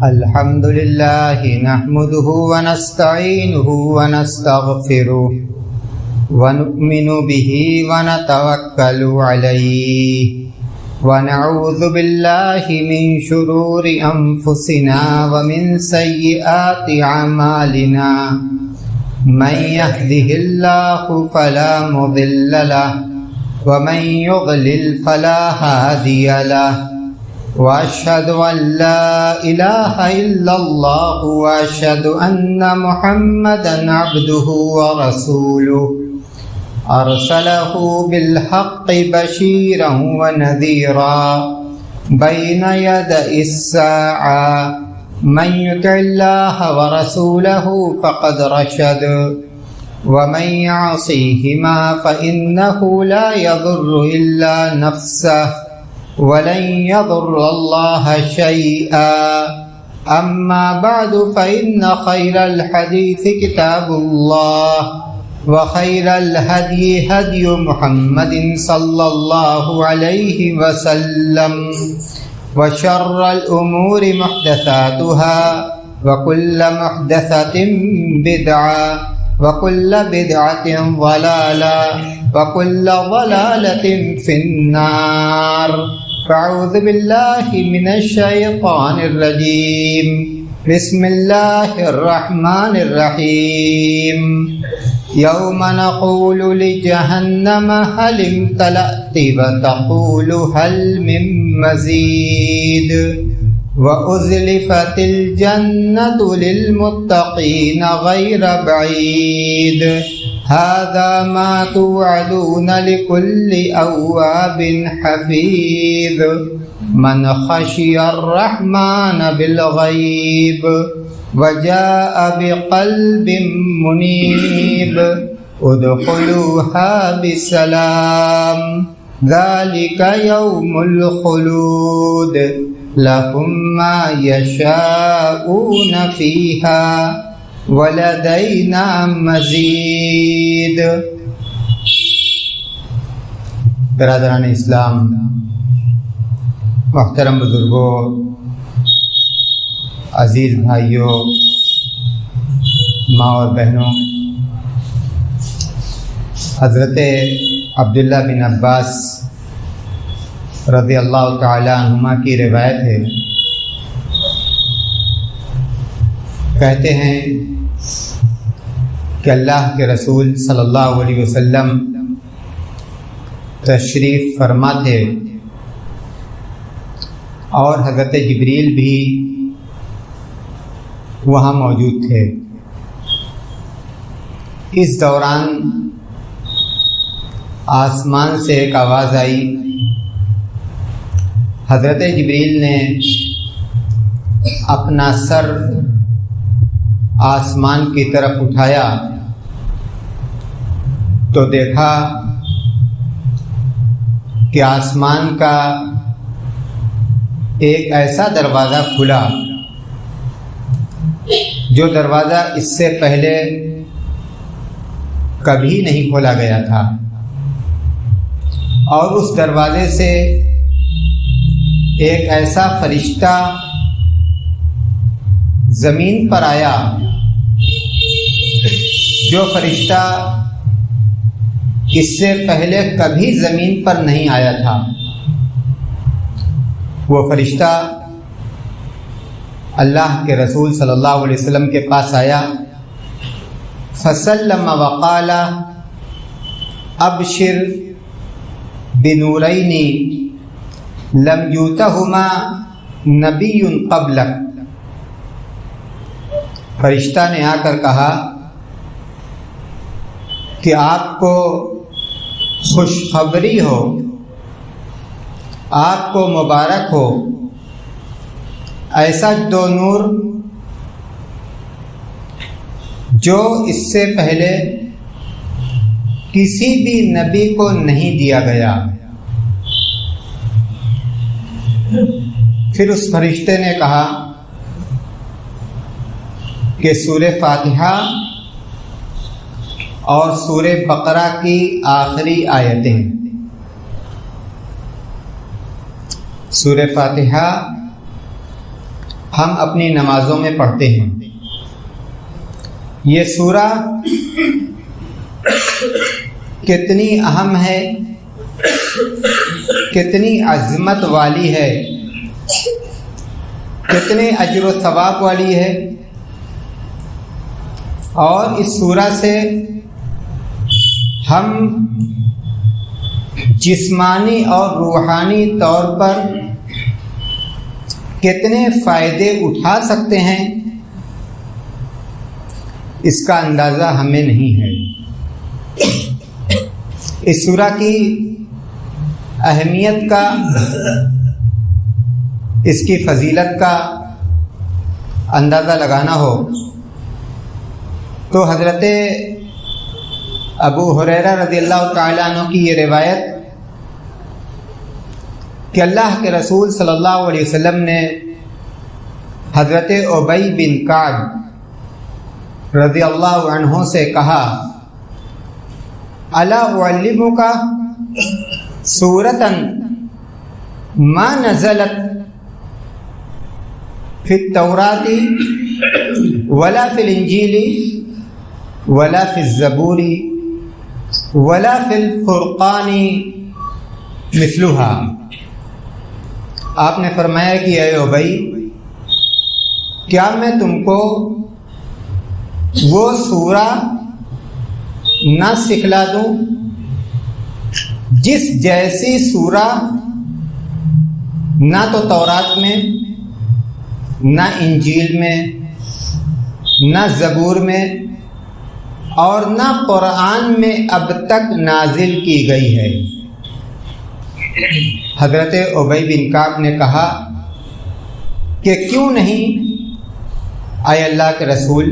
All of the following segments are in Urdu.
الحمد لله نحمده ونستعينه ونستغفره ونؤمن به ونتوكل عليه ونعوذ بالله من شرور أنفسنا ومن سيئات أعمالنا من يهده الله فلا مضل له ومن يضلل فلا هادي له وأشهد أن لا إله إلا الله وأشهد أن محمدا عبده ورسوله أرسله بالحق بشيرا ونذيرا بين يدي الساعة من يطع الله ورسوله فقد رشد ومن يعصيهما فإنه لا يضر إلا نفسه ولن يضر الله شيئا أما بعد فإن خير الحديث كتاب الله وخير الهدي هدي محمد صلى الله عليه وسلم وشر الأمور محدثاتها وكل محدثة بدعة وكل بدعة ضلالة وكل ضلالة في النار فأعوذ بالله من الشيطان الرجيم بسم الله الرحمن الرحيم يوم نقول لجهنم هل امتلأت وتقول هل من مزيد وأزلفت الجنة للمتقين غير بعيد هذا ما توعدون لكل أواب حفيظ من خشي الرحمن بالغيب وجاء بقلب منيب ادخلوها بسلام ذلك يوم الخلود لهم ما يشاءون فيها ولدينا مزید۔ برادران اسلام، محترم بزرگوں، عزیز بھائیوں، ماں اور بہنوں، حضرت عبداللہ بن عباس رضی اللہ تعالی عنہما کی روایت ہے، کہتے ہیں کہ اللہ کے رسول صلی اللہ علیہ وسلم تشریف فرما تھے اور حضرت جبریل بھی وہاں موجود تھے۔ اس دوران آسمان سے ایک آواز آئی۔ حضرت جبریل نے اپنا سر آسمان کی طرف اٹھایا تو دیکھا کہ آسمان کا ایک ایسا دروازہ کھلا جو دروازہ اس سے پہلے کبھی نہیں کھولا گیا تھا، اور اس دروازے سے ایک ایسا فرشتہ زمین پر آیا جو فرشتہ اس سے پہلے کبھی زمین پر نہیں آیا تھا۔ وہ فرشتہ اللہ کے رسول صلی اللہ علیہ وسلم کے پاس آیا، فسلم وقال ابشر بنورین لم یؤتہما نبی قبلک۔ فرشتہ نے آ کر کہا کہ آپ کو خوشخبری ہو، آپ کو مبارک ہو، ایسا دو نور جو اس سے پہلے کسی بھی نبی کو نہیں دیا گیا۔ پھر اس فرشتے نے کہا کہ سورہ فاتحہ اور سورہ بقرہ کی آخری آیتیں، سورہ فاتحہ ہم اپنی نمازوں میں پڑھتے ہیں۔ یہ سورہ کتنی اہم ہے، کتنی عظمت والی ہے، کتنے اجر و ثواب والی ہے، اور اس سورہ سے ہم جسمانی اور روحانی طور پر کتنے فائدے اٹھا سکتے ہیں، اس کا اندازہ ہمیں نہیں ہے۔ اس سورہ کی اہمیت کا، اس کی فضیلت کا اندازہ لگانا ہو تو حضرت ابو ہریرہ رضی اللہ تعالیٰ عنہ کی یہ روایت کہ اللہ کے رسول صلی اللہ علیہ وسلم نے حضرت ابی بن کعب رضی اللہ عنہ سے کہا، الا اعلمک سورۃ ما نزلت فی التوراۃ ولا فی الانجیل ولا فی الزبور ولا فی الفرقان مثلها۔ آپ نے فرمایا کہ اے ابی، کیا میں تم کو وہ سورہ نہ سکھلا دوں جس جیسی سورہ نہ تو تورات میں، نہ انجیل میں، نہ زبور میں، اور نہ قرآن میں اب تک نازل کی گئی ہے۔ حضرت ابی بن کعب نے کہا کہ کیوں نہیں اے اللہ کے رسول،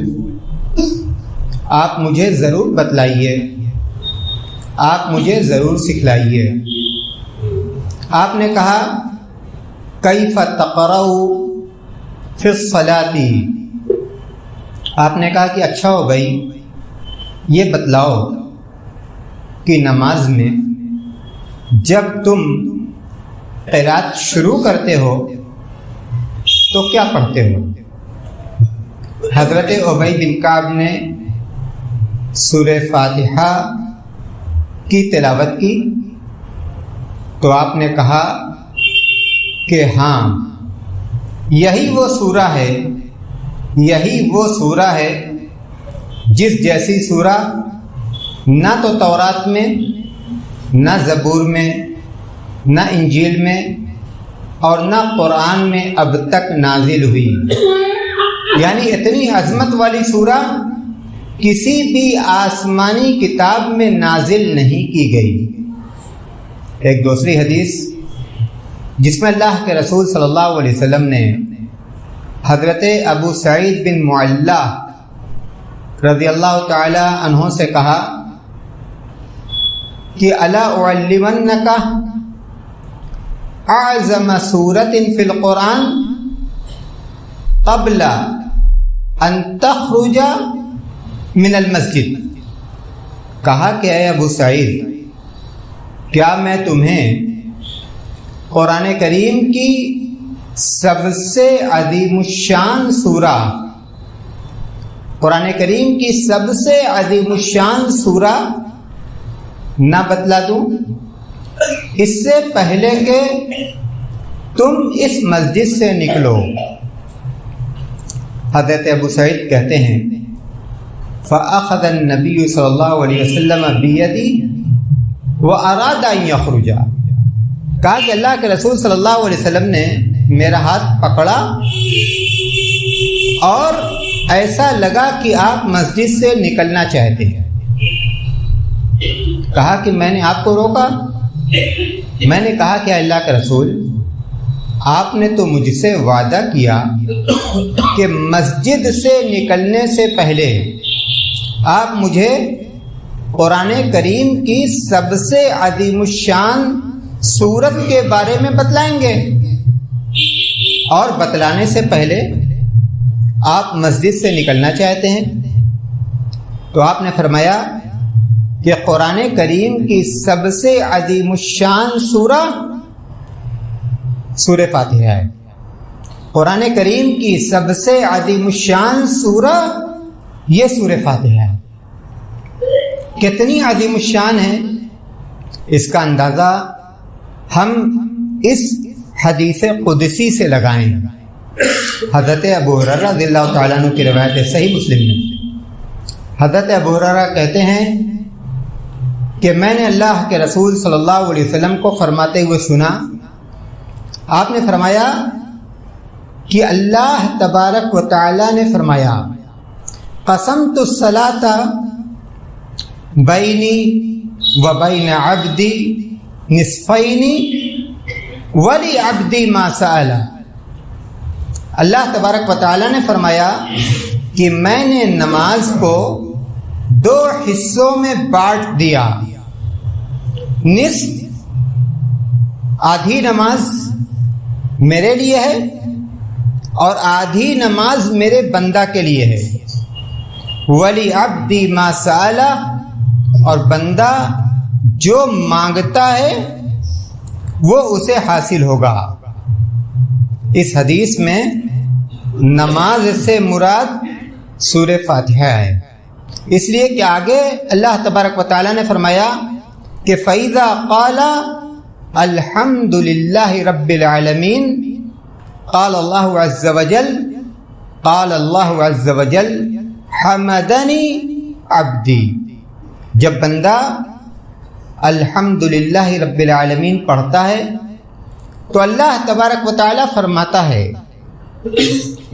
آپ مجھے ضرور بتلائیے، آپ مجھے ضرور سکھلائیے۔ آپ نے کہا کیف تقرأ فی الصلاۃ، آپ نے کہا کہ اچھا ہو بھائی، یہ بتلاؤ کہ نماز میں جب تم قرات شروع کرتے ہو تو کیا پڑھتے ہو؟ حضرت ابی بن کعب نے سورہ فاتحہ کی تلاوت کی تو آپ نے کہا کہ ہاں، یہی وہ سورہ ہے، یہی وہ سورہ ہے جس جیسی سورہ نہ تو تورات میں، نہ زبور میں، نہ انجیل میں، اور نہ قرآن میں اب تک نازل ہوئی۔ یعنی اتنی عظمت والی سورہ کسی بھی آسمانی کتاب میں نازل نہیں کی گئی۔ ایک دوسری حدیث جس میں اللہ کے رسول صلی اللہ علیہ وسلم نے حضرت ابو سعید بن معلہ رضی اللہ تعالی عنہ سے کہا کہ الا اعلمنک اعظم سورۃ فی القرآن قبل ان تخرج من المسجد۔ کہا کہ اے ابو سعید، کیا میں تمہیں قرآن کریم کی سب سے عظیم الشان سورہ، قرآن کریم کی سب سے عظیم الشان سورہ نہ بتلا دوں اس سے پہلے کہ تم اس مسجد سے نکلو؟ حضرت ابو سعید کہتے ہیں فأخذ النبی صلی اللہ علیہ وسلم بیدی واراد ان یخرج، کہا کہ اللہ کے رسول صلی اللہ علیہ وسلم نے میرا ہاتھ پکڑا اور ایسا لگا کہ آپ مسجد سے نکلنا چاہتے ہیں۔ کہا کہ میں نے آپ کو روکا، میں نے کہا کہ اللہ کے رسول، آپ نے تو مجھ سے وعدہ کیا کہ مسجد سے نکلنے سے پہلے آپ مجھے قرآن کریم کی سب سے عظیم الشان سورت کے بارے میں بتلائیں گے، اور بتلانے سے پہلے آپ مسجد سے نکلنا چاہتے ہیں۔ تو آپ نے فرمایا کہ قرآن کریم کی سب سے عظیم الشان سورہ سورہ فاتحہ ہے۔ قرآن کریم کی سب سے عظیم الشان سورہ یہ سورہ فاتحہ ہے۔ کتنی عظیم الشان ہے اس کا اندازہ ہم اس حدیث قدسی سے لگائیں۔ حضرت ابو ہریرہ رضی اللہ تعالیٰ عنہ کی روایت ہے صحیح مسلم میں۔ حضرت ابو ہریرہ کہتے ہیں کہ میں نے اللہ کے رسول صلی اللہ علیہ وسلم کو فرماتے ہوئے سنا، آپ نے فرمایا کہ اللہ تبارک و تعالی نے فرمایا قسمت الصلاۃ بینی و بین عبدی نصفین ولی عبدی ما سأل۔ اللہ تبارک و تعالی نے فرمایا کہ میں نے نماز کو 2 حصوں میں بانٹ دیا، نصف آدھی نماز میرے لیے ہے اور آدھی نماز میرے بندہ کے لیے ہے، ولی عبدی ما سأل، اور بندہ جو مانگتا ہے وہ اسے حاصل ہوگا۔ اس حدیث میں نماز سے مراد سورہ فاتحہ ہے، اس لیے کہ آگے اللہ تبارک و تعالی نے فرمایا کہ فَإِذَا قَالَ الْحَمْدُ لِلَّهِ رَبِّ الْعَالَمِينَ قال اللہ عز وجل حمدنی عبدی۔ جب بندہ الحمد للہ رب العالمین پڑھتا ہے تو اللہ تبارک و تعالیٰ فرماتا ہے،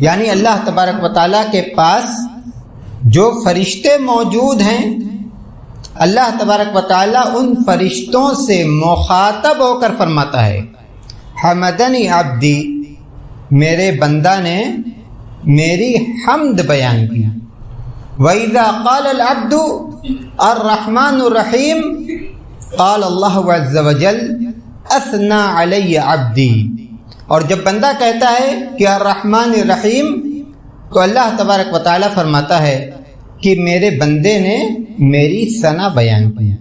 یعنی اللہ تبارک و تعالیٰ کے پاس جو فرشتے موجود ہیں، اللہ تبارک و تعالیٰ ان فرشتوں سے مخاطب ہو کر فرماتا ہے حمدنی عبدی، میرے بندہ نے میری حمد بیان کی۔ وَإِذَا قَالَ الْعَبْدُ الرَّحْمَنُ الرَّحِيمُ قال اللہ عز وجل اثنا علی عبدی، اور جب بندہ کہتا ہے کہ الرحمن الرحیم تو اللہ تبارک و تعالیٰ فرماتا ہے کہ میرے بندے نے میری ثنا بیان کی۔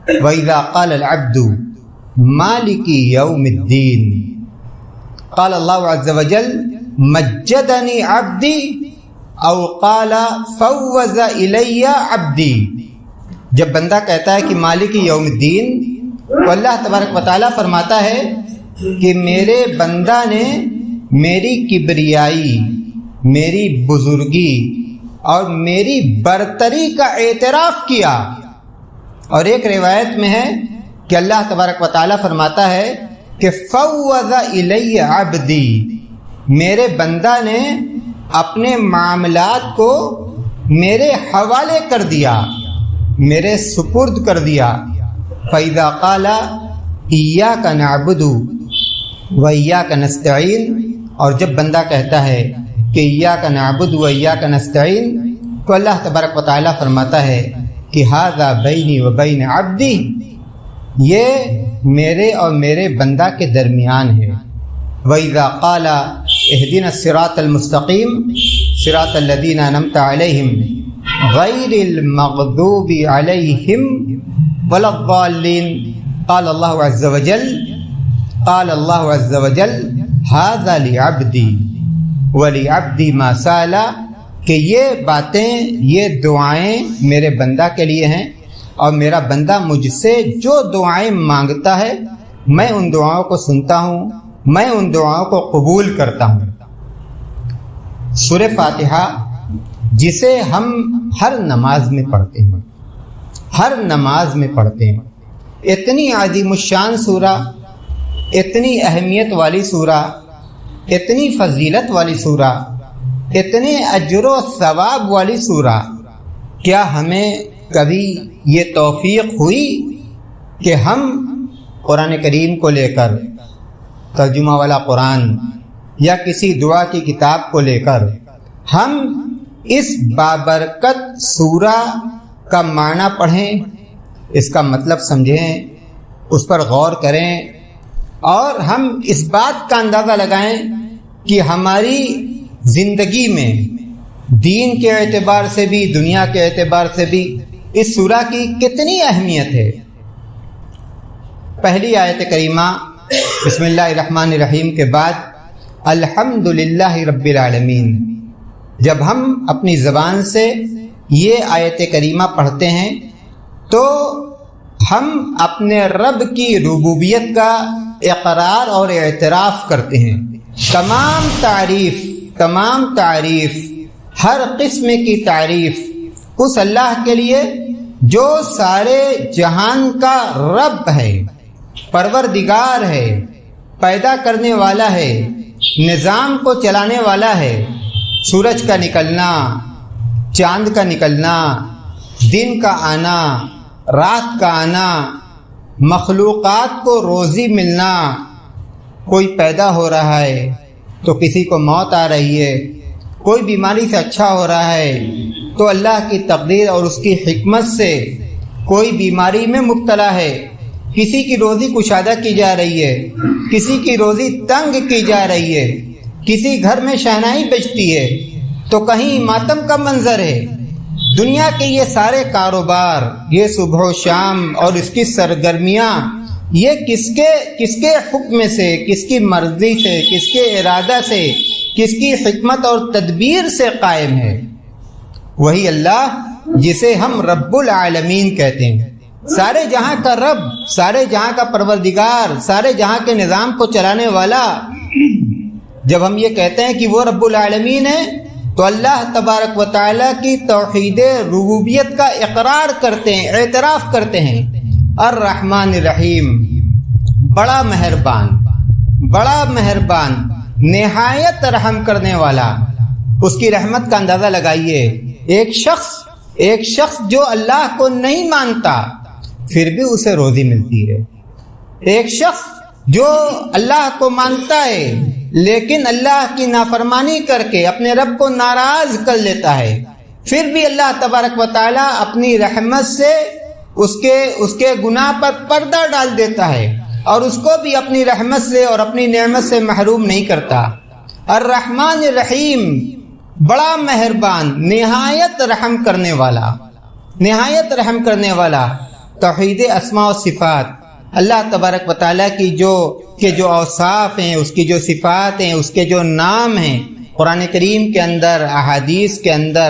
وَإِذَا قَالَ الْعَبْدُ مَالِكِ يَوْمِ الدِّينِ قال اللہ عز وجل مجدنی عبدی او قال فوض الی عبدی۔ جب بندہ کہتا ہے کہ مالک یوم الدین تو اللہ تبارک و تعالیٰ فرماتا ہے کہ میرے بندہ نے میری کبریائی، میری بزرگی اور میری برتری کا اعتراف کیا۔ اور ایک روایت میں ہے کہ اللہ تبارک و تعالیٰ فرماتا ہے کہ فوض الی عبدی، میرے بندہ نے اپنے معاملات کو میرے حوالے کر دیا، میرے سپرد کر دیا۔ فَإِذَا قَالَ إِيَّاكَ نَعْبُدُ وَإِيَّاكَ نَسْتَعِينُ، اور جب بندہ کہتا ہے کہ إِيَّاكَ نَعْبُدُ وَإِيَّاكَ نَسْتَعِينُ تو اللہ تبارک و تعالیٰ فرماتا ہے کہ هَذَا بَيْنِي وَبَيْنَ عَبْدِي، یہ میرے اور میرے بندہ کے درمیان ہے۔ وَإِذَا قَالَ اهْدِنَا الصِّرَاطَ الْمُسْتَقِيمَ صِرَاطَ الَّذِينَ أَنْعَمْتَ عَلَيْهِمْ غَيْرِ الْمَغْضُوبِ عَلَيْهِمْ وَلَا الضَّالِّينَ قال اللہ عز وجل هَذَا لِعَبْدِي وَلِعَبْدِي مَا سَأَلَ، کہ یہ باتیں، یہ دعائیں میرے بندہ کے لیے ہیں اور میرا بندہ مجھ سے جو دعائیں مانگتا ہے میں ان دعاؤں کو سنتا ہوں، میں ان دعاؤں کو قبول کرتا ہوں۔ سورہ فاتحہ جسے ہم ہر نماز میں پڑھتے ہیں، ہر نماز میں پڑھتے ہیں، اتنی عظیم الشان سورہ، اتنی اہمیت والی سورہ، اتنی فضیلت والی سورہ، اتنے اجر و ثواب والی سورہ، کیا ہمیں کبھی یہ توفیق ہوئی کہ ہم قرآن کریم کو لے کر، ترجمہ والا قرآن یا کسی دعا کی کتاب کو لے کر ہم اس بابرکت سورہ کا معنی پڑھیں، اس کا مطلب سمجھیں، اس پر غور کریں اور ہم اس بات کا اندازہ لگائیں کہ ہماری زندگی میں دین کے اعتبار سے بھی، دنیا کے اعتبار سے بھی اس سورہ کی کتنی اہمیت ہے۔ پہلی آیت کریمہ بسم اللہ الرحمن الرحیم کے بعد الحمدللہ رب العالمین۔ جب ہم اپنی زبان سے یہ آیت کریمہ پڑھتے ہیں تو ہم اپنے رب کی ربوبیت کا اقرار اور اعتراف کرتے ہیں۔ تمام تعریف ہر قسم کی تعریف اس اللہ کے لیے جو سارے جہان کا رب ہے، پروردگار ہے، پیدا کرنے والا ہے، نظام کو چلانے والا ہے۔ سورج کا نکلنا، چاند کا نکلنا، دن کا آنا، رات کا آنا، مخلوقات کو روزی ملنا، کوئی پیدا ہو رہا ہے تو کسی کو موت آ رہی ہے، کوئی بیماری سے اچھا ہو رہا ہے تو اللہ کی تقدیر اور اس کی حکمت سے کوئی بیماری میں مبتلا ہے، کسی کی روزی کشادہ کی جا رہی ہے، کسی کی روزی تنگ کی جا رہی ہے، کسی گھر میں شہنائی بجتی ہے تو کہیں ماتم کا منظر ہے۔ دنیا کے یہ سارے کاروبار، یہ صبح و شام اور اس کی سرگرمیاں، یہ کس کے حکم سے، کس کی مرضی سے، کس کے ارادہ سے، کس کی حکمت اور تدبیر سے قائم ہے؟ وہی اللہ جسے ہم رب العالمین کہتے ہیں، سارے جہاں کا رب، سارے جہاں کا پروردگار، سارے جہاں کے نظام کو چلانے والا۔ جب ہم یہ کہتے ہیں کہ وہ رب العالمین ہے تو اللہ تبارک و تعالیٰ کی توحید ربوبیت کا اقرار کرتے ہیں، اعتراف کرتے ہیں۔ الرحمن الرحیم، بڑا مہربان، نہایت رحم کرنے والا۔ اس کی رحمت کا اندازہ لگائیے، ایک شخص جو اللہ کو نہیں مانتا پھر بھی اسے روزی ملتی ہے، ایک شخص جو اللہ کو مانتا ہے لیکن اللہ کی نافرمانی کر کے اپنے رب کو ناراض کر لیتا ہے، پھر بھی اللہ تبارک و تعالیٰ اپنی رحمت سے اس کے گناہ پر پردہ ڈال دیتا ہے اور اس کو بھی اپنی رحمت سے اور اپنی نعمت سے محروم نہیں کرتا۔ الرحمن الرحیم، بڑا مہربان، نہایت رحم کرنے والا۔ توحید اسماء و صفات، اللہ تبارک و تعالیٰ کی جو اوصاف ہیں، اس کی جو صفات ہیں، اس کے جو نام ہیں، قرآن کریم کے اندر، احادیث کے اندر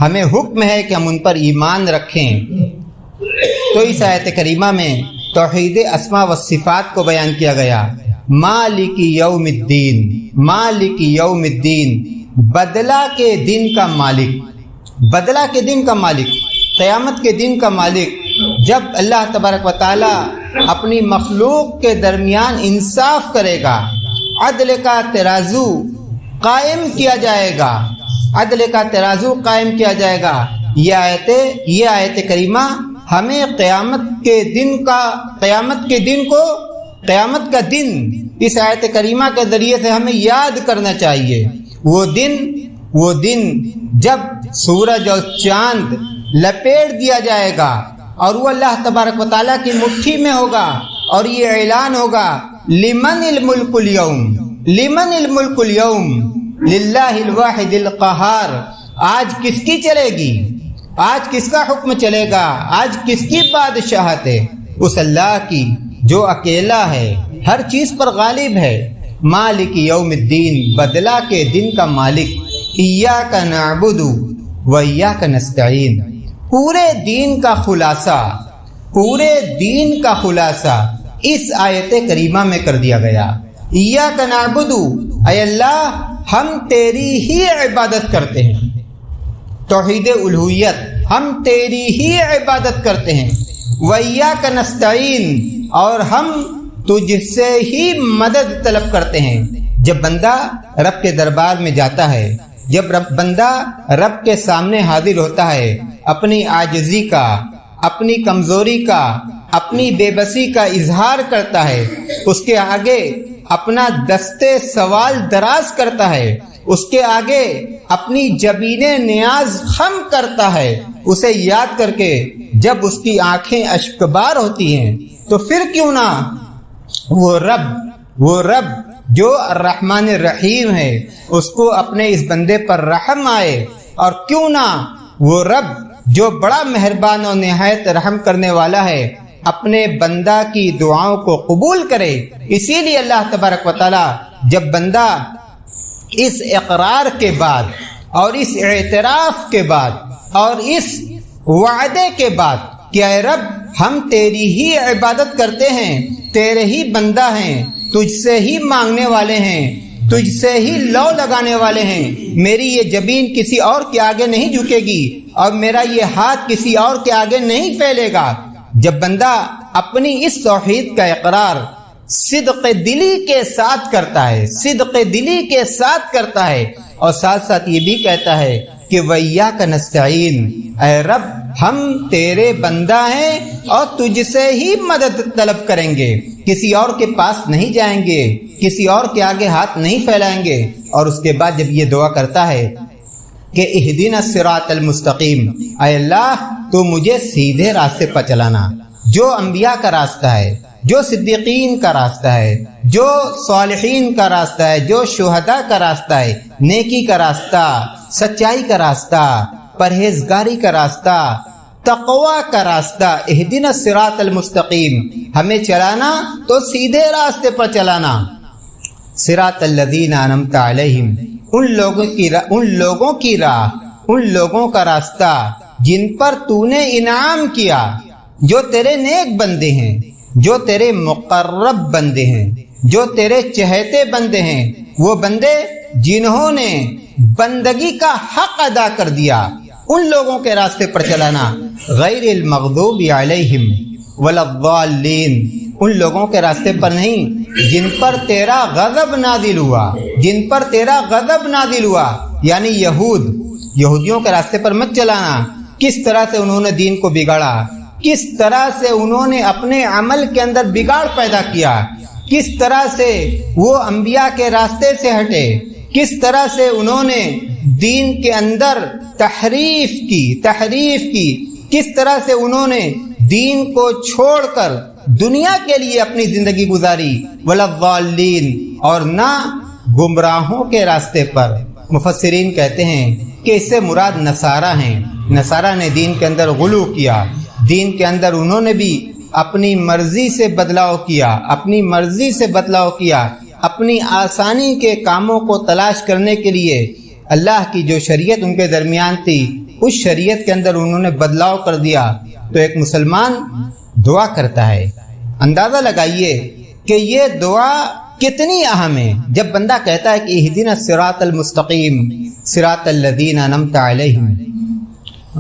ہمیں حکم ہے کہ ہم ان پر ایمان رکھیں۔ تو اس آیت کریمہ میں توحید اسماء و صفات کو بیان کیا گیا۔ مالک یوم الدین، بدلہ کے دن کا مالک، قیامت کے دن کا مالک، جب اللہ تبارک و تعالی اپنی مخلوق کے درمیان انصاف کرے گا، عدل کا ترازو قائم کیا جائے گا۔ یہ آیت کریمہ ہمیں قیامت کا دن اس آیت کریمہ کے ذریعے سے ہمیں یاد کرنا چاہیے۔ وہ دن جب سورج اور چاند لپیٹ دیا جائے گا اور وہ اللہ تبارک و تعالیٰ کی مٹھی میں ہوگا اور یہ اعلان ہوگا، لمن الملک اليوم للہ الواحد القہار۔ آج کس کی چلے گی؟ آج کس کا حکم چلے گا؟ آج کس کی بادشاہت ہے؟ اس اللہ کی جو اکیلا ہے، ہر چیز پر غالب ہے۔ مالک یوم الدین، بدلہ کے دن کا مالک۔ ایاک نعبد و ایاک نستعین، پورے دین کا خلاصہ اس آیت کریمہ میں کر دیا گیا۔ ایاک نعبد، اے اللہ ہم تیری ہی عبادت کرتے ہیں، توحید الوہیت، ہم تیری ہی عبادت کرتے ہیں۔ وَإِيَّاكَ نَسْتَعِينُ، اور ہم تجھ سے ہی مدد طلب کرتے ہیں۔ جب بندہ رب کے دربار میں جاتا ہے، جب بندہ رب کے سامنے حاضر ہوتا ہے، اپنی عاجزی کا، اپنی کمزوری کا، اپنی بے بسی کا اظہار کرتا ہے، اس کے آگے اپنا دستے سوال دراز کرتا ہے، اس کے آگے اپنی جبین نیاز خم کرتا ہے، اسے یاد کر کے جب اس کی آنکھیں اشکبار ہوتی ہیں، تو پھر کیوں نہ وہ رب جو الرحمن الرحیم ہے، اس کو اپنے اس بندے پر رحم آئے، اور کیوں نہ وہ رب جو بڑا مہربان اور نہایت رحم کرنے والا ہے، اپنے بندہ کی دعاؤں کو قبول کرے۔ اسی لیے اللہ تبارک و تعالی جب بندہ اس اقرار کے بعد اور اس اعتراف کے بعد اور اس وعدے کے بعد کہ اے رب ہم تیری ہی عبادت کرتے ہیں، تیرے ہی بندہ ہیں، تجھ سے ہی مانگنے والے ہیں، تجھ سے ہی لو لگانے والے ہیں، میری یہ جبین کسی اور کے آگے نہیں جھکے گی اور میرا یہ ہاتھ کسی اور کے آگے نہیں پھیلے گا۔ جب بندہ اپنی اس توحید کا اقرار صدق دلی کے ساتھ کرتا ہے، صدق دلی کے ساتھ کرتا ہے اور ساتھ ساتھ یہ بھی کہتا ہے کہ وَإِيَّاكَ نَسْتَعِينُ، اے رب ہم تیرے بندہ ہیں اور تجھ سے ہی مدد طلب کریں گے، کسی اور کے پاس نہیں جائیں گے، کسی اور کے آگے ہاتھ نہیں پھیلائیں گے۔ اور اس کے بعد جب یہ دعا کرتا ہے کہ اہدنا الصراط المستقیم، اے اللہ تو مجھے سیدھے راستے پر چلانا، جو انبیاء کا راستہ ہے، جو صدیقین کا راستہ ہے، جو صالحین کا راستہ ہے، جو شہداء کا راستہ ہے، نیکی کا راستہ، سچائی کا راستہ، پرہیزگاری کا راستہ، تقوی کا راستہ، اہدنا الصراط المستقیم، ہمیں چلانا تو سیدھے راستے پر چلانا۔ صراط الذین انعمت علیہم، ان لوگوں کی راہ، ان لوگوں کا راستہ جن پر تو نے انعام کیا، جو تیرے نیک بندے ہیں، جو تیرے مقرب بندے ہیں، جو تیرے چہتے بندے ہیں، وہ بندے جنہوں نے بندگی کا حق ادا کر دیا، ان لوگوں کے راستے پر چلانا۔ غیر المغضوب علیہم ولا الضالین، ان لوگوں کے راستے پر نہیں جن پر تیرا غضب نازل ہوا، جن پر تیرا غضب نازل ہوا، یعنی یہودیوں کے راستے پر مت چلانا۔ کس طرح سے انہوں نے دین کو بگاڑا، کس طرح سے انہوں نے اپنے عمل کے اندر بگاڑ پیدا کیا، کس طرح سے وہ انبیاء کے راستے سے ہٹے، کس طرح سے انہوں نے دین کے اندر تحریف کی، کس طرح سے انہوں نے دین کو چھوڑ کر دنیا کے لیے اپنی زندگی گزاری، ولا الضالین، اور نہ گمراہوں کے راستے پر۔ مفسرین کہتے ہیں کہ اس سے مراد نصارہ ہیں، نصارہ نے دین کے اندر غلو کیا، دین کے اندر انہوں نے بھی اپنی مرضی سے بدلاؤ کیا، اپنی آسانی کے کاموں کو تلاش کرنے کے لیے اللہ کی جو شریعت ان کے درمیان تھی، اس شریعت کے اندر انہوں نے بدلاؤ کر دیا۔ تو ایک مسلمان دعا کرتا ہے، اندازہ لگائیے کہ یہ دعا کتنی اہم ہے۔ جب بندہ کہتا ہے کہ اہدنا الصراط المستقیم صراط الذین انعمت علیہم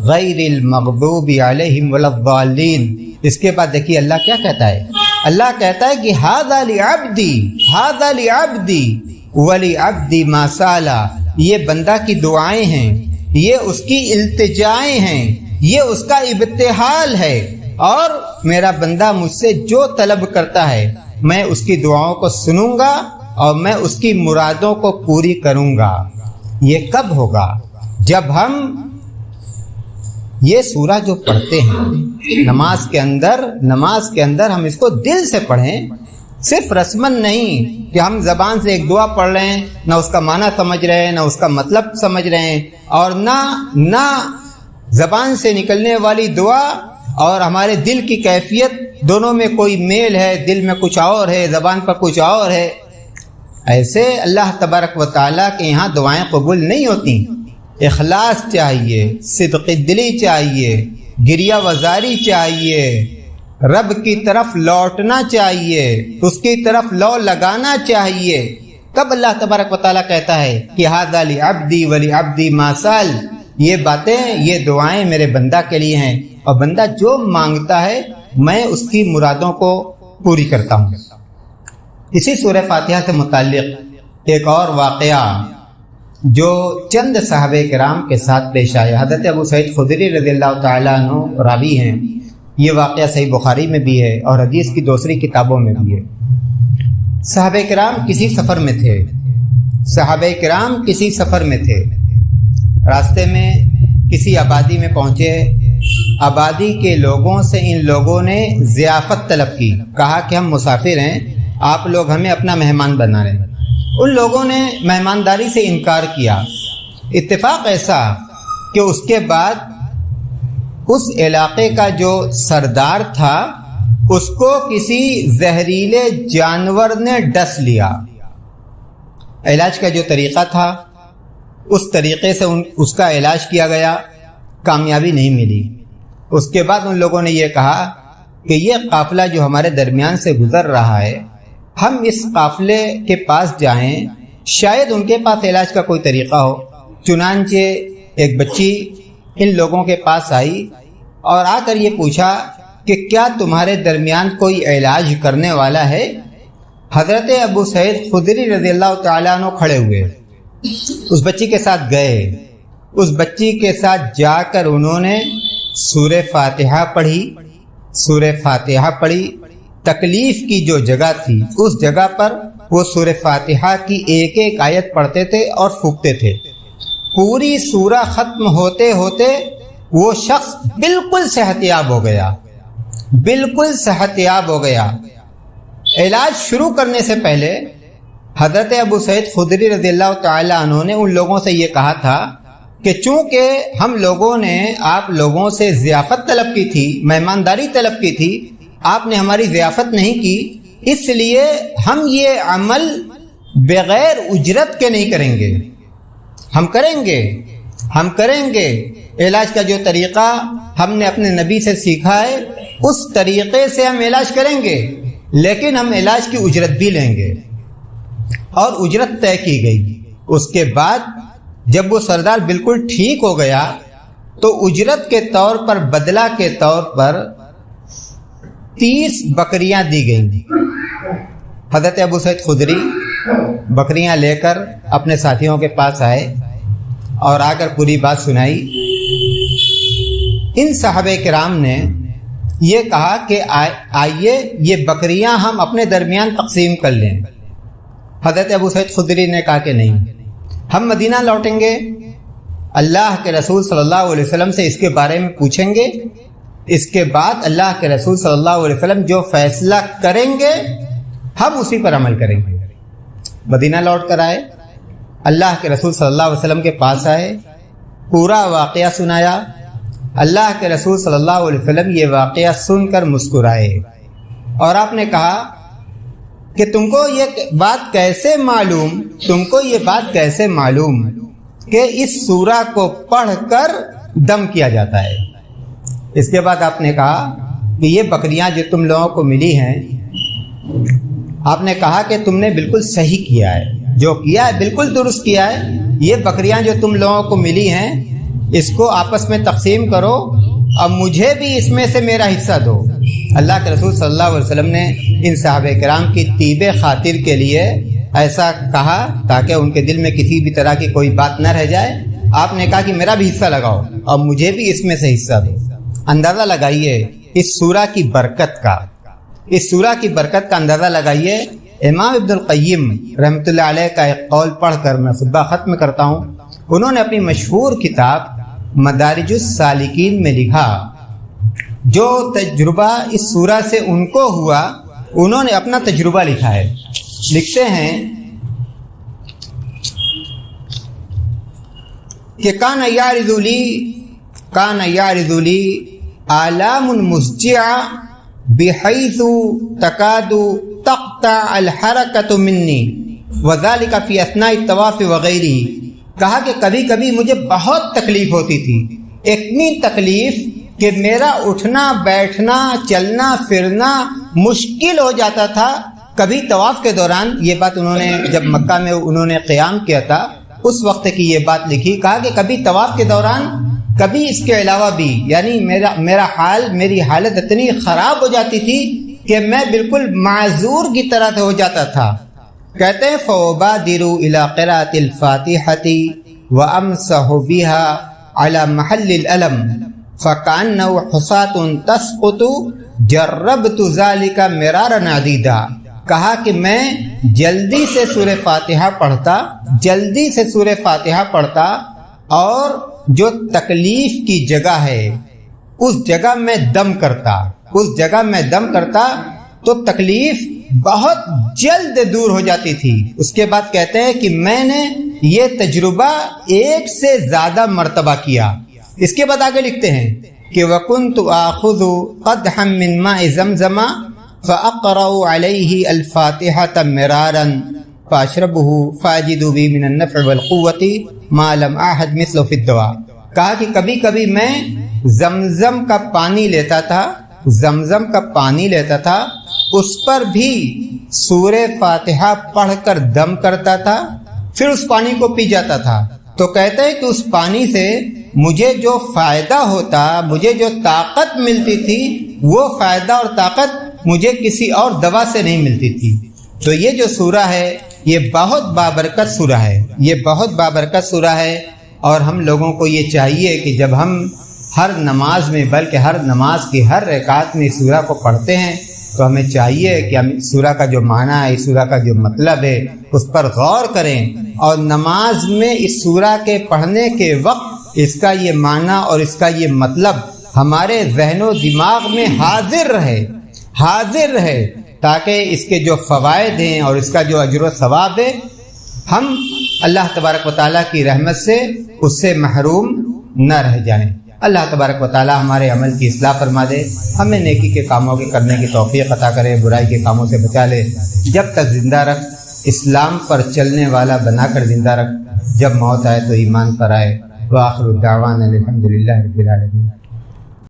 غیر المغضوب علیہم ولا الضالین، اس کے بعد دیکھیے اللہ کیا کہتا ہے۔ اللہ کہتا ہے کہ ھذا لعبدی ولعبدی ما سأل، یہ بندہ کی دعائیں ہیں، یہ اس کی التجائیں ہیں، یہ اس کا ابتہال ہے، اور میرا بندہ مجھ سے جو طلب کرتا ہے میں اس کی دعاؤں کو سنوں گا اور میں اس کی مرادوں کو پوری کروں گا۔ یہ کب ہوگا؟ جب ہم یہ سورہ جو پڑھتے ہیں نماز کے اندر ہم اس کو دل سے پڑھیں، صرف رسمن نہیں کہ ہم زبان سے ایک دعا پڑھ رہے ہیں، نہ اس کا معنی سمجھ رہے ہیں، نہ اس کا مطلب سمجھ رہے ہیں، اور نہ زبان سے نکلنے والی دعا اور ہمارے دل کی کیفیت دونوں میں کوئی میل ہے، دل میں کچھ اور ہے، زبان پر کچھ اور ہے۔ ایسے اللہ تبارک و تعالیٰ کے یہاں دعائیں قبول نہیں ہوتی۔ اخلاص چاہیے، صدق دلی چاہیے، گریہ وزاری چاہیے، رب کی طرف لوٹنا چاہیے، اس کی طرف لو لگانا چاہیے۔ کب اللہ تبارک و تعالیٰ کہتا ہے کہ ھذا لعبدی ولعبدی ما سأل، یہ باتیں، یہ دعائیں میرے بندہ کے لیے ہیں، اور بندہ جو مانگتا ہے میں اس کی مرادوں کو پوری کرتا ہوں۔ اسی سورہ فاتحہ سے متعلق ایک اور واقعہ جو چند صحابہ کرام کے ساتھ پیش آیا، حضرت ابو سعید خدری رضی اللہ تعالیٰ عنہ راوی ہیں، یہ واقعہ صحیح بخاری میں بھی ہے اور حدیث کی دوسری کتابوں میں بھی ہے۔ صحابہ کرام کسی سفر میں تھے، راستے میں کسی آبادی میں پہنچے، آبادی کے لوگوں سے ان لوگوں نے ضیافت طلب کی، کہا کہ ہم مسافر ہیں، آپ لوگ ہمیں اپنا مہمان بنا رہے ہیں۔ ان لوگوں نے مہمانداری سے انکار کیا۔ اتفاق ایسا کہ اس کے بعد اس علاقے کا جو سردار تھا اس کو کسی زہریلے جانور نے ڈس لیا، علاج کا جو طریقہ تھا اس طریقے سے اس کا علاج کیا گیا، کامیابی نہیں ملی۔ اس کے بعد ان لوگوں نے یہ کہا کہ یہ قافلہ جو ہمارے درمیان سے گزر رہا ہے، ہم اس قافلے کے پاس جائیں، شاید ان کے پاس علاج کا کوئی طریقہ ہو۔ چنانچہ ایک بچی ان لوگوں کے پاس آئی اور آ کر یہ پوچھا کہ کیا تمہارے درمیان کوئی علاج کرنے والا ہے؟ حضرت ابو سعید خدری رضی اللہ تعالیٰ عنہ کھڑے ہوئے، اس بچی کے ساتھ گئے، اس بچی کے ساتھ جا کر انہوں نے سورہ فاتحہ پڑھی۔ تکلیف کی جو جگہ تھی اس جگہ پر وہ سورہ فاتحہ کی ایک ایک آیت پڑھتے تھے اور پھونکتے تھے۔ پوری سورہ ختم ہوتے ہوتے وہ شخص بالکل صحت یاب ہو گیا۔ علاج شروع کرنے سے پہلے حضرت ابو سعید خدری رضی اللہ تعالی عنہ نے ان لوگوں سے یہ کہا تھا کہ چونکہ ہم لوگوں نے آپ لوگوں سے ضیافت طلب کی تھی، مہمانداری طلب کی تھی، آپ نے ہماری ضیافت نہیں کی، اس لیے ہم یہ عمل بغیر اجرت کے نہیں کریں گے، ہم کریں گے۔ علاج کا جو طریقہ ہم نے اپنے نبی سے سیکھا ہے اس طریقے سے ہم علاج کریں گے، لیکن ہم علاج کی اجرت بھی لیں گے، اور اجرت طے کی گئی۔ اس کے بعد جب وہ سردار بالکل ٹھیک ہو گیا تو اجرت کے طور پر، بدلہ کے طور پر 30 بکریاں دی گئیں۔ حضرت ابو سعید خدری بکریاں لے کر اپنے ساتھیوں کے پاس آئے اور آ کر پوری بات سنائی۔ ان صحابہ کرام نے یہ کہا کہ آئیے یہ بکریاں ہم اپنے درمیان تقسیم کر لیں۔ حضرت ابو سعید خدری نے کہا کہ نہیں، ہم مدینہ لوٹیں گے، اللہ کے رسول صلی اللہ علیہ وسلم سے اس کے بارے میں پوچھیں گے، اس کے بعد اللہ کے رسول صلی اللہ علیہ وسلم جو فیصلہ کریں گے ہم اسی پر عمل کریں گے۔ مدینہ لوٹ کر آئے، اللہ کے رسول صلی اللہ علیہ وسلم کے پاس آئے، پورا واقعہ سنایا۔ اللہ کے رسول صلی اللہ علیہ وسلم یہ واقعہ سن کر مسکرائے اور آپ نے کہا کہ تم کو یہ بات کیسے معلوم کہ اس سورہ کو پڑھ کر دم کیا جاتا ہے؟ اس کے بعد آپ نے کہا کہ یہ بکریاں جو تم لوگوں کو ملی ہیں، آپ نے کہا کہ تم نے بالکل صحیح کیا ہے، جو کیا ہے بالکل درست کیا ہے۔ یہ بکریاں جو تم لوگوں کو ملی ہیں اس کو آپس میں تقسیم کرو اور مجھے بھی اس میں سے میرا حصہ دو۔ اللہ کے رسول صلی اللہ علیہ وسلم نے ان صحابہ کرام کی طیب خاطر کے لیے ایسا کہا تاکہ ان کے دل میں کسی بھی طرح کی کوئی بات نہ رہ جائے۔ آپ نے کہا کہ میرا بھی حصہ لگاؤ اور مجھے بھی اس میں سے حصہ دو۔ اندازہ لگائیے اس سورہ کی برکت کا اندازہ لگائیے۔ امام ابن القیم رحمۃ اللہ علیہ کا ایک قول پڑھ کر میں خطبہ ختم کرتا ہوں۔ انہوں نے اپنی مشہور کتاب مدارج السالکین میں لکھا، جو تجربہ اس سورہ سے ان کو ہوا انہوں نے اپنا تجربہ لکھا ہے۔ لکھتے ہیں کہ کان یعرض لی آلام مزجعہ بحیث تکاد تقطع الحرکۃ منی وذالک فی اثناء الطواف وغیرہ۔ کہا کہ کبھی کبھی مجھے بہت تکلیف ہوتی تھی، اتنی تکلیف کہ میرا اٹھنا بیٹھنا چلنا پھرنا مشکل ہو جاتا تھا۔ کبھی طواف کے دوران، یہ بات انہوں نے جب مکہ میں انہوں نے قیام کیا تھا اس وقت کی یہ بات لکھی، کہا کہ کبھی طواف کے دوران، کبھی اس کے علاوہ بھی، یعنی میری حالت اتنی خراب ہو جاتی تھی کہ میں بالکل معذور کی طرح سے ہو جاتا تھا۔ کہتے ہیں فَوَبَادِرُوا إِلَىٰ قِرَاءَةِ الْفَاتِحَةِ وَأَمْسَحُ بِهَا عَلَى مَحَلِّ الْأَلَمِ فَكَأَنَّهُ حُصَاةٌ تَسْقُطُ جَرَّبْتُ ذَلِكَ مِرَارًا عَدِيدًا۔ کہا کہ میں جلدی سے سورہ فاتحہ پڑھتا اور جو تکلیف کی جگہ ہے اس جگہ میں دم کرتا تو تکلیف بہت جلد دور ہو جاتی تھی۔ اس کے بعد کہتے ہیں کہ میں نے یہ تجربہ 1 سے زیادہ مرتبہ کیا۔ اس کے بعد آگے لکھتے ہیں کہ وَكُنْتُ آخُذُ قَدْحًا مِّن مَاءِ زَمْزَمَ فَأَقْرَأُ عَلَيْهِ الْفَاتِحَةَ مِرَارًا فاشربہ فاجدوا بی من النفع والقوۃ ما لم اعہد مثلہ فی الدواء. کہا کہ کبھی کبھی میں زمزم کا پانی لیتا تھا، زمزم کا پانی لیتا تھا، اس پر بھی سورہ فاتحہ پڑھ کر دم کرتا تھا، پھر اس پانی کو پی جاتا تھا. تو کہتا ہے کہ اس پانی سے مجھے جو فائدہ ہوتا، مجھے جو طاقت ملتی تھی، وہ فائدہ اور طاقت مجھے کسی اور دوا سے نہیں ملتی تھی. تو یہ جو سورہ ہے یہ بہت بابرکت سورہ ہے، یہ بہت بابرکت سورہ ہے. اور ہم لوگوں کو یہ چاہیے کہ جب ہم ہر نماز میں، بلکہ ہر نماز کی ہر رکعت میں اس سورہ کو پڑھتے ہیں تو ہمیں چاہیے کہ ہم اس سورہ کا جو معنی ہے، اس سورہ کا جو مطلب ہے، اس پر غور کریں، اور نماز میں اس سورہ کے پڑھنے کے وقت اس کا یہ معنی اور اس کا یہ مطلب ہمارے ذہن و دماغ میں حاضر رہے تاکہ اس کے جو فوائد ہیں اور اس کا جو اجر و ثواب ہے ہم اللہ تبارک و تعالیٰ کی رحمت سے اس سے محروم نہ رہ جائیں. اللہ تبارک و تعالیٰ ہمارے عمل کی اصلاح فرما دے، ہمیں نیکی کے کاموں کے کرنے کی توفیق عطا کرے، برائی کے کاموں سے بچا لے. جب تک زندہ رکھ، اسلام پر چلنے والا بنا کر زندہ رکھ، جب موت آئے تو ایمان پر آئے. وآخر دعوانا الحمدللہ رب العالمین.